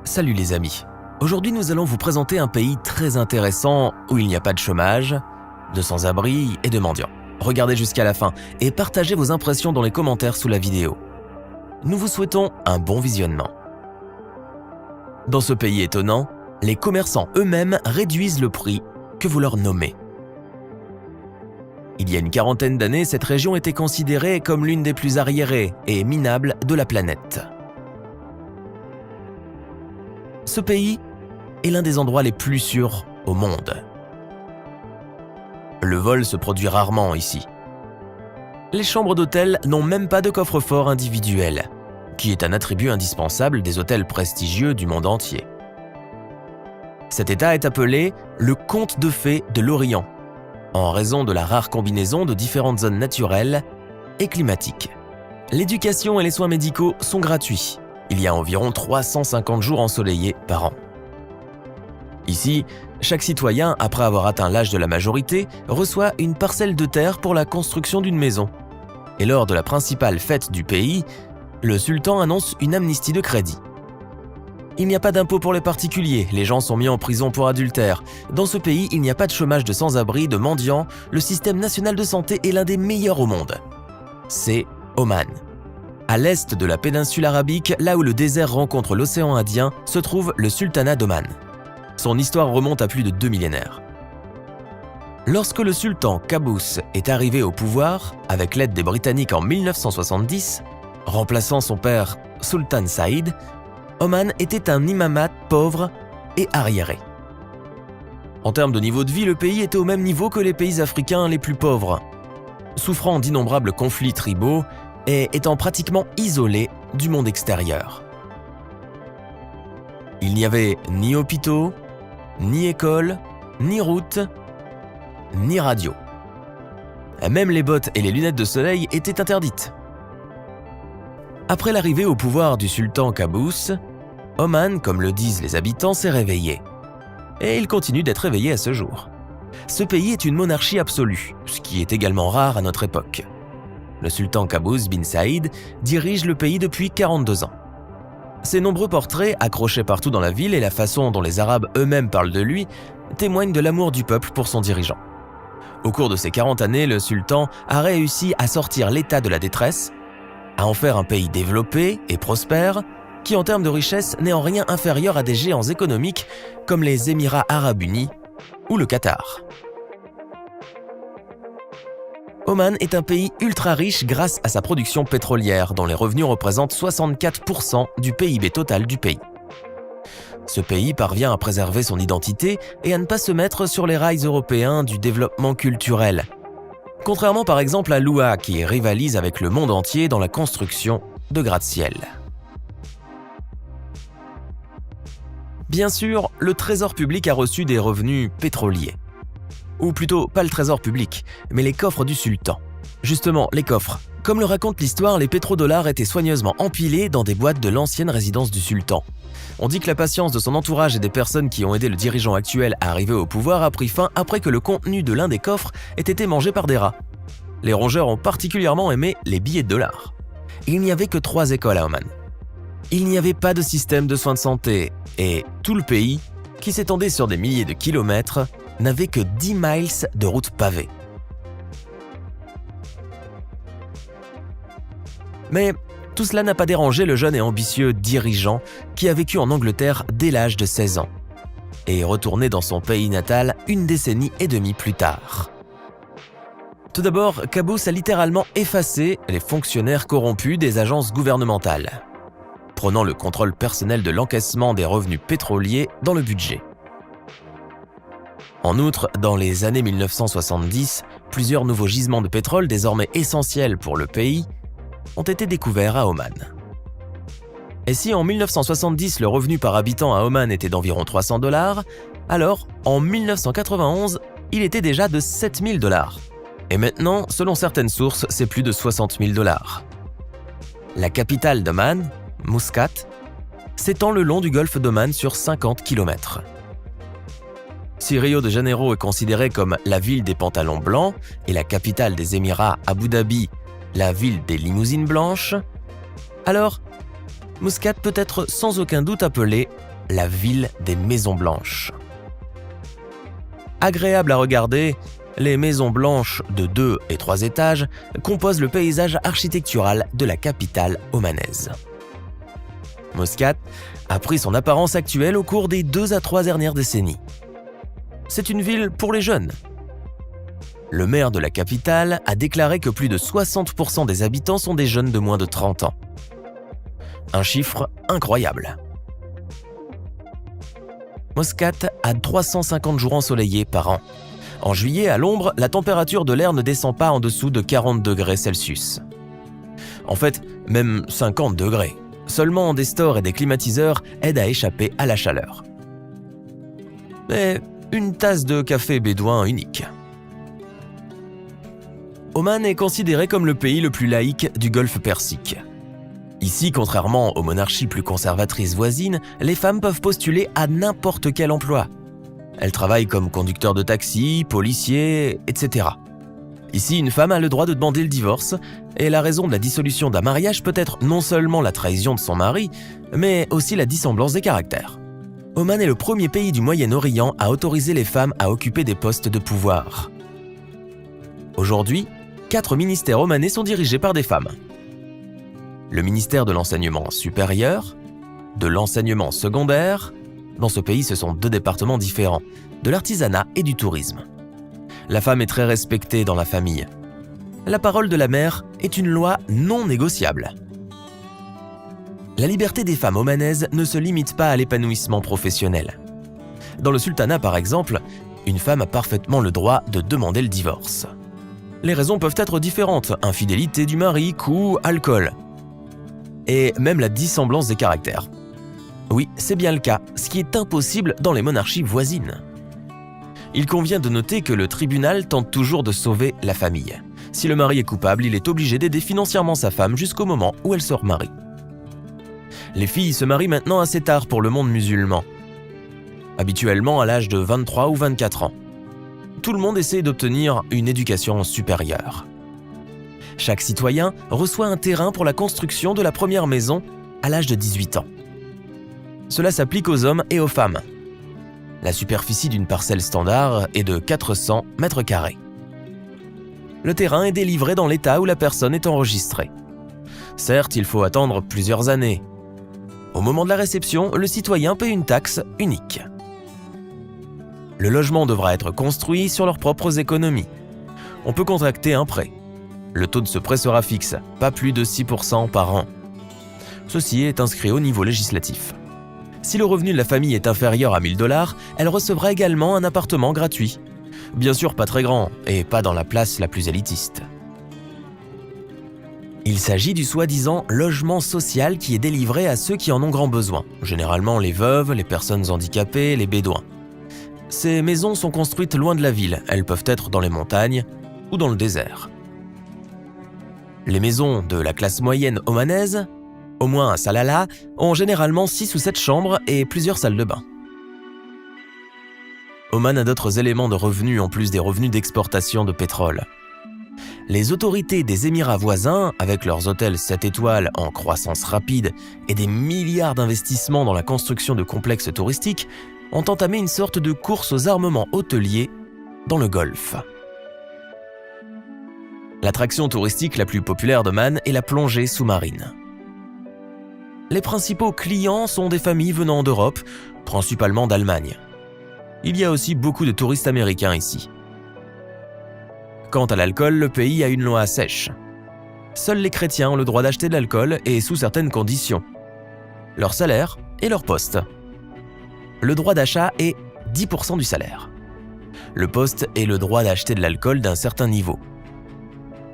Salut les amis, aujourd'hui nous allons vous présenter un pays très intéressant où il n'y a pas de chômage, de sans-abri et de mendiants. Regardez jusqu'à la fin et partagez vos impressions dans les commentaires sous la vidéo. Nous vous souhaitons un bon visionnement. Dans ce pays étonnant, les commerçants eux-mêmes réduisent le prix que vous leur nommez. Il y a une quarantaine d'années, cette région était considérée comme l'une des plus arriérées et minables de la planète. Ce pays est l'un des endroits les plus sûrs au monde. Le vol se produit rarement ici. Les chambres d'hôtel n'ont même pas de coffre-fort individuel, qui est un attribut indispensable des hôtels prestigieux du monde entier. Cet état est appelé le conte de fées de l'Orient, en raison de la rare combinaison de différentes zones naturelles et climatiques. L'éducation et les soins médicaux sont gratuits. Il y a environ 350 jours ensoleillés par an. Ici, chaque citoyen, après avoir atteint l'âge de la majorité, reçoit une parcelle de terre pour la construction d'une maison. Et lors de la principale fête du pays, le sultan annonce une amnistie de crédit. Il n'y a pas d'impôt pour les particuliers, les gens sont mis en prison pour adultère. Dans ce pays, il n'y a pas de chômage de sans-abri, de mendiants, le système national de santé est l'un des meilleurs au monde. C'est Oman. À l'est de la péninsule arabique, là où le désert rencontre l'océan Indien, se trouve le sultanat d'Oman. Son histoire remonte à plus de 2 millénaires. Lorsque le sultan Qaboos est arrivé au pouvoir, avec l'aide des Britanniques en 1970, remplaçant son père Sultan Saïd, Oman était un imamat pauvre et arriéré. En termes de niveau de vie, le pays était au même niveau que les pays africains les plus pauvres, souffrant d'innombrables conflits tribaux et étant pratiquement isolé du monde extérieur. Il n'y avait ni hôpitaux, ni écoles, ni routes, ni radio. Même les bottes et les lunettes de soleil étaient interdites. Après l'arrivée au pouvoir du sultan Qaboos, Oman, comme le disent les habitants, s'est réveillé. Et il continue d'être réveillé à ce jour. Ce pays est une monarchie absolue, ce qui est également rare à notre époque. Le sultan Qaboos bin Saïd dirige le pays depuis 42 ans. Ses nombreux portraits, accrochés partout dans la ville et la façon dont les Arabes eux-mêmes parlent de lui, témoignent de l'amour du peuple pour son dirigeant. Au cours de ces 40 années, le sultan a réussi à sortir l'État de la détresse, à en faire un pays développé et prospère, qui en termes de richesse n'est en rien inférieur à des géants économiques comme les Émirats arabes unis ou le Qatar. Oman est un pays ultra riche grâce à sa production pétrolière, dont les revenus représentent 64% du PIB total du pays. Ce pays parvient à préserver son identité et à ne pas se mettre sur les rails européens du développement culturel, contrairement par exemple à l'UAE qui rivalise avec le monde entier dans la construction de gratte-ciel. Bien sûr, le trésor public a reçu des revenus pétroliers. Ou plutôt, pas le trésor public, mais les coffres du sultan. Justement, les coffres. Comme le raconte l'histoire, les pétrodollars étaient soigneusement empilés dans des boîtes de l'ancienne résidence du sultan. On dit que la patience de son entourage et des personnes qui ont aidé le dirigeant actuel à arriver au pouvoir a pris fin après que le contenu de l'un des coffres ait été mangé par des rats. Les rongeurs ont particulièrement aimé les billets de dollars. Il n'y avait que 3 écoles à Oman. Il n'y avait pas de système de soins de santé et tout le pays, qui s'étendait sur des milliers de kilomètres, n'avait que 10 miles de route pavée. Mais tout cela n'a pas dérangé le jeune et ambitieux dirigeant qui a vécu en Angleterre dès l'âge de 16 ans et est retourné dans son pays natal une décennie et demie plus tard. Tout d'abord, Qaboos a littéralement effacé les fonctionnaires corrompus des agences gouvernementales, prenant le contrôle personnel de l'encaissement des revenus pétroliers dans le budget. En outre, dans les années 1970, plusieurs nouveaux gisements de pétrole désormais essentiels pour le pays ont été découverts à Oman. Et si en 1970 le revenu par habitant à Oman était d'environ 300 $, alors en 1991, il était déjà de 7 000 $. Et maintenant, selon certaines sources, c'est plus de 60 000 $. La capitale d'Oman, Muscat, s'étend le long du golfe d'Oman sur 50 km. Si Rio de Janeiro est considérée comme la ville des pantalons blancs et la capitale des Émirats, Abu Dhabi, la ville des limousines blanches, alors Muscat peut être sans aucun doute appelée la ville des Maisons Blanches. Agréables à regarder, les maisons blanches de 2 et 3 étages composent le paysage architectural de la capitale omanaise. Muscat a pris son apparence actuelle au cours des 2 à 3 dernières décennies. C'est une ville pour les jeunes. Le maire de la capitale a déclaré que plus de 60% des habitants sont des jeunes de moins de 30 ans. Un chiffre incroyable. Muscat a 350 jours ensoleillés par an. En juillet, à l'ombre, la température de l'air ne descend pas en dessous de 40 degrés Celsius. En fait, même 50 degrés. Seulement des stores et des climatiseurs aident à échapper à la chaleur. Mais une tasse de café bédouin unique. Oman est considéré comme le pays le plus laïque du Golfe Persique. Ici, contrairement aux monarchies plus conservatrices voisines, les femmes peuvent postuler à n'importe quel emploi. Elles travaillent comme conducteurs de taxi, policiers, etc. Ici, une femme a le droit de demander le divorce, et la raison de la dissolution d'un mariage peut être non seulement la trahison de son mari, mais aussi la dissemblance des caractères. Oman est le premier pays du Moyen-Orient à autoriser les femmes à occuper des postes de pouvoir. Aujourd'hui, 4 ministères omanais sont dirigés par des femmes. Le ministère de l'enseignement supérieur, de l'enseignement secondaire, dans ce pays ce sont 2 départements différents, de l'artisanat et du tourisme. La femme est très respectée dans la famille. La parole de la mère est une loi non négociable. La liberté des femmes omanaises ne se limite pas à l'épanouissement professionnel. Dans le sultanat par exemple, une femme a parfaitement le droit de demander le divorce. Les raisons peuvent être différentes, infidélité du mari, coups, alcool. Et même la dissemblance des caractères. Oui, c'est bien le cas, ce qui est impossible dans les monarchies voisines. Il convient de noter que le tribunal tente toujours de sauver la famille. Si le mari est coupable, il est obligé d'aider financièrement sa femme jusqu'au moment où elle se remarie. Les filles se marient maintenant assez tard pour le monde musulman, habituellement à l'âge de 23 ou 24 ans. Tout le monde essaie d'obtenir une éducation supérieure. Chaque citoyen reçoit un terrain pour la construction de la première maison à l'âge de 18 ans. Cela s'applique aux hommes et aux femmes. La superficie d'une parcelle standard est de 400 mètres carrés. Le terrain est délivré dans l'état où la personne est enregistrée. Certes, il faut attendre plusieurs années. Au moment de la réception, le citoyen paie une taxe unique. Le logement devra être construit sur leurs propres économies. On peut contracter un prêt. Le taux de ce prêt sera fixe, pas plus de 6% par an. Ceci est inscrit au niveau législatif. Si le revenu de la famille est inférieur à 1 000 $, elle recevra également un appartement gratuit. Bien sûr pas très grand et pas dans la place la plus élitiste. Il s'agit du soi-disant logement social qui est délivré à ceux qui en ont grand besoin, généralement les veuves, les personnes handicapées, les bédouins. Ces maisons sont construites loin de la ville, elles peuvent être dans les montagnes ou dans le désert. Les maisons de la classe moyenne omanaise, au moins à Salalah, ont généralement 6 ou 7 chambres et plusieurs salles de bain. Oman a d'autres éléments de revenus en plus des revenus d'exportation de pétrole. Les autorités des Émirats voisins, avec leurs hôtels 7 étoiles en croissance rapide et des milliards d'investissements dans la construction de complexes touristiques, ont entamé une sorte de course aux armements hôteliers dans le Golfe. L'attraction touristique la plus populaire d'Oman est la plongée sous-marine. Les principaux clients sont des familles venant d'Europe, principalement d'Allemagne. Il y a aussi beaucoup de touristes américains ici. Quant à l'alcool, le pays a une loi sèche. Seuls les chrétiens ont le droit d'acheter de l'alcool et sous certaines conditions. Leur salaire et leur poste. Le droit d'achat est 10% du salaire. Le poste est le droit d'acheter de l'alcool d'un certain niveau.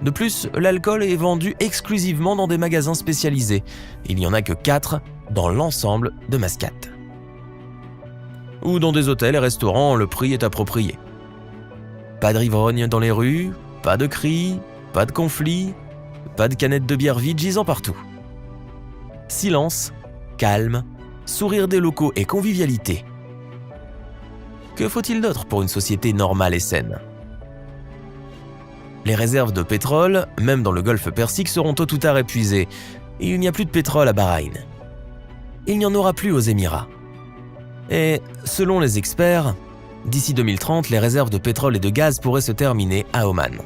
De plus, l'alcool est vendu exclusivement dans des magasins spécialisés. Il n'y en a que 4 dans l'ensemble de Muscat. Ou dans des hôtels et restaurants, le prix est approprié. Pas de rivrogne dans les rues, pas de cris, pas de conflits, pas de canettes de bière vide gisant partout. Silence, calme, sourire des locaux et convivialité. Que faut-il d'autre pour une société normale et saine ? Les réserves de pétrole, même dans le Golfe Persique, seront tôt ou tard épuisées et il n'y a plus de pétrole à Bahreïn. Il n'y en aura plus aux Émirats. Et selon les experts, d'ici 2030, les réserves de pétrole et de gaz pourraient se terminer à Oman.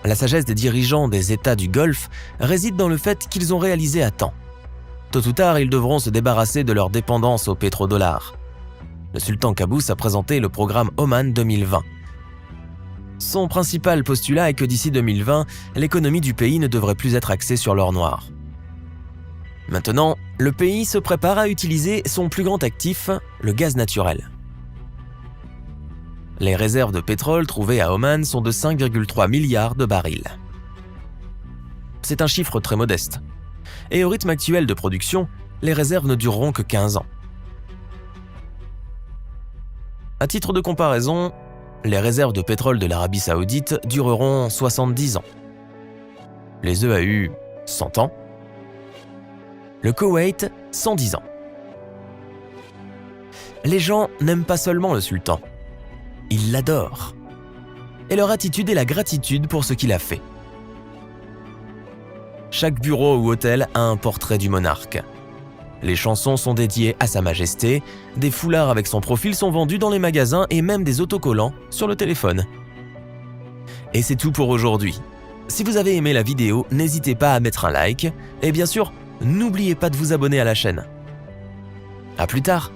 La sagesse des dirigeants des États du Golfe réside dans le fait qu'ils ont réalisé à temps. Tôt ou tard, ils devront se débarrasser de leur dépendance au pétrodollar. Le sultan Qaboos a présenté le programme Oman 2020. Son principal postulat est que d'ici 2020, l'économie du pays ne devrait plus être axée sur l'or noir. Maintenant, le pays se prépare à utiliser son plus grand actif, le gaz naturel. Les réserves de pétrole trouvées à Oman sont de 5,3 milliards de barils. C'est un chiffre très modeste. Et au rythme actuel de production, les réserves ne dureront que 15 ans. À titre de comparaison, les réserves de pétrole de l'Arabie Saoudite dureront 70 ans. Les EAU, 100 ans. Le Koweït, 110 ans. Les gens n'aiment pas seulement le sultan, ils l'adorent. Et leur attitude est la gratitude pour ce qu'il a fait. Chaque bureau ou hôtel a un portrait du monarque. Les chansons sont dédiées à Sa Majesté, des foulards avec son profil sont vendus dans les magasins et même des autocollants sur le téléphone. Et c'est tout pour aujourd'hui. Si vous avez aimé la vidéo, n'hésitez pas à mettre un like et bien sûr, n'oubliez pas de vous abonner à la chaîne. À plus tard!